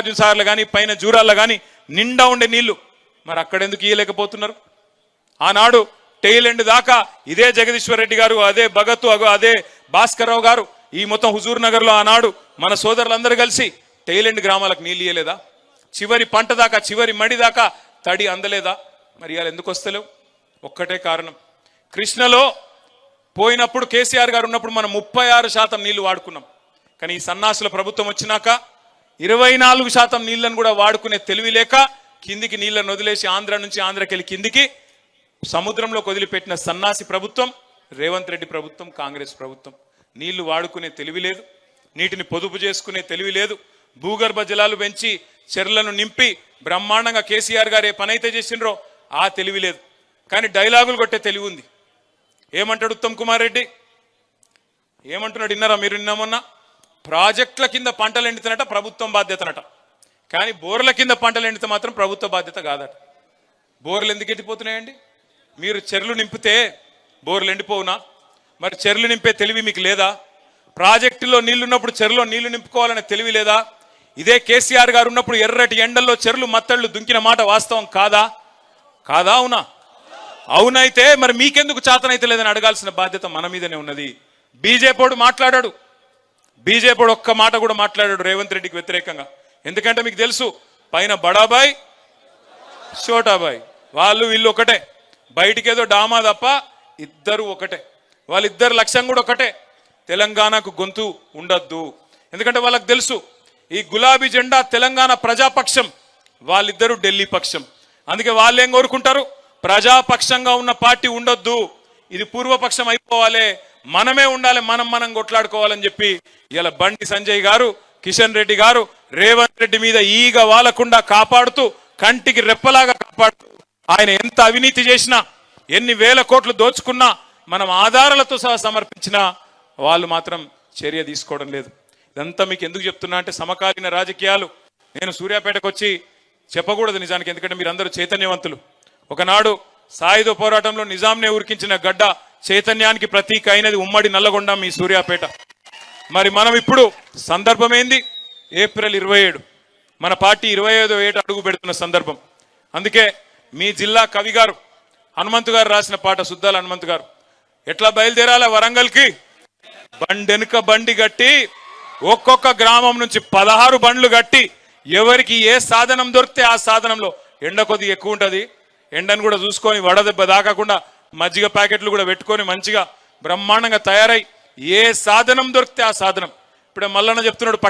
నాగార్జున సాగర్లో కానీ పైన జూరాల్లో కానీ నిండా ఉండే నీళ్లు మరి అక్కడెందుకు ఇయ్యలేకపోతున్నారు? ఆనాడు టెయిల్ దాకా ఇదే జగదీశ్వర్ రెడ్డి గారు, అదే భగత్, అదే భాస్కర్ రావు గారు, ఈ మొత్తం హుజూర్ నగర్ లో ఆనాడు మన సోదరులందరూ కలిసి టెయిల్ గ్రామాలకు నీళ్ళు ఇయ్యలేదా? చివరి పంట దాకా, చివరి మడి దాకా తడి అందలేదా? మరి ఇవాళ ఎందుకు వస్తలేవు? ఒక్కటే కారణం, కృష్ణలో పోయినప్పుడు కేసీఆర్ గారు ఉన్నప్పుడు మనం 36% నీళ్లు వాడుకున్నాం. కానీ ఈ సన్నాసుల ప్రభుత్వం వచ్చినాక 24% నీళ్లను కూడా వాడుకునే తెలివి లేక కిందికి నీళ్లను వదిలేసి ఆంధ్రకెళ్ళి కిందికి సముద్రంలోకి వదిలిపెట్టిన సన్నాసి ప్రభుత్వం రేవంత్ రెడ్డి ప్రభుత్వం, కాంగ్రెస్ ప్రభుత్వం. నీళ్లు వాడుకునే తెలివి లేదు, నీటిని పొదుపు చేసుకునే తెలివి లేదు, భూగర్భ జలాలు పెంచి చెర్లను నింపి బ్రహ్మాండంగా కేసీఆర్ గారు ఏ పనైతే చేసిండ్రో ఆ తెలివి లేదు. కానీ డైలాగులు కొట్టే తెలివి ఉంది. ఏమంటాడు ఉత్తమ్ కుమార్ రెడ్డి? ఏమంటున్నాడు విన్నారా మీరు? నిన్నమన్నా ప్రాజెక్టుల కింద పంటలు ఎండుతున్నట ప్రభుత్వం బాధ్యతనట, కానీ బోర్ల కింద పంటలు ఎండితే మాత్రం ప్రభుత్వ బాధ్యత కాదట. బోర్లు ఎందుకు ఎండిపోతున్నాయండి? మీరు చెర్లు నింపితే బోర్లు ఎండిపోవునా? మరి చెర్లు నింపే తెలివి మీకు లేదా? ప్రాజెక్టులో నీళ్లున్నప్పుడు చెరులో నీళ్లు నింపుకోవాలనే తెలివి లేదా? ఇదే కేసీఆర్ గారు ఉన్నప్పుడు ఎర్రటి ఎండల్లో చెర్లు మత్తళ్ళు దుంకిన మాట వాస్తవం కాదా? కాదా? అవునా? అవునైతే మరి మీకెందుకు చేతనైతే లేదని అడగాల్సిన బాధ్యత మన మీదనే ఉన్నది. బీజేపీడు మాట్లాడాడు, బీజేపీడు ఒక్క మాట కూడా మాట్లాడాడు రేవంత్ రెడ్డికి వ్యతిరేకంగా. ఎందుకంటే మీకు తెలుసు, పైన బడాబాయ్ షోటాబాయ్, వాళ్ళు వీళ్ళు ఒకటే, బయటికేదో డామా తప్ప ఇద్దరు ఒకటే. వాళ్ళిద్దరు లక్ష్యం కూడా ఒకటే, తెలంగాణకు గొంతు ఉండద్దు. ఎందుకంటే వాళ్ళకి తెలుసు ఈ గులాబీ జెండా తెలంగాణ ప్రజాపక్షం, వాళ్ళిద్దరూ ఢిల్లీ పక్షం. అందుకే వాళ్ళు ఏం కోరుకుంటారు? ప్రజాపక్షంగా ఉన్న పార్టీ ఉండొద్దు, ఇది పూర్వపక్షం అయిపోవాలి, మనమే ఉండాలి, మనం కొట్లాడుకోవాలని చెప్పి ఇలా బండి సంజయ్ గారు, కిషన్ రెడ్డి గారు రేవంత్ రెడ్డి మీద ఈగ వాలకుండా కాపాడుతూ, కంటికి రెప్పలాగా కాపాడుతూ, ఆయన ఎంత అవినీతి చేసినా, ఎన్ని వేల కోట్లు దోచుకున్నా, మనం ఆధారాలతో సహా సమర్పించినా వాళ్ళు మాత్రం చర్య తీసుకోవడం లేదు. ఇదంతా మీకు ఎందుకు చెప్తున్నా అంటే సమకాలీన రాజకీయాలు. నేను సూర్యాపేటకు వచ్చి చెప్పకూడదు నిజానికి, ఎందుకంటే మీరందరూ చైతన్యవంతులు. ఒకనాడు సాయుధ పోరాటంలో నిజాంనే ఉరికించిన గడ్డ చైతన్యానికి ప్రతీక అయినది ఉమ్మడి నల్లగొండ, మీ సూర్యాపేట. మరి మనం ఇప్పుడు సందర్భం ఏంది? ఏప్రిల్ 27 మన పార్టీ 25వ ఏట అడుగు పెడుతున్న సందర్భం. అందుకే మీ జిల్లా కవి గారు హనుమంతు గారు రాసిన పాట, సుద్దాల హనుమంతు గారు, ఎట్లా బయలుదేరాల వరంగల్కి బండెనుక బండి గట్టి, ఒక్కొక్క గ్రామం నుంచి 16 బండ్లు గట్టి, ఎవరికి ఏ సాధనం దొరికితే ఆ సాధనంలో, ఎండ కొద్దిగా ఎక్కువ ఉంటుంది, ఎండను కూడా చూసుకొని వడదెబ్బ దాకకుండా మజ్జిగ ప్యాకెట్లు కూడా పెట్టుకొని మంచిగా బ్రహ్మాండంగా తయారై ఏ సాధనం దొరికితే ఆ సాధనం. ఇప్పుడే మల్లన్న చెప్తున్నాడు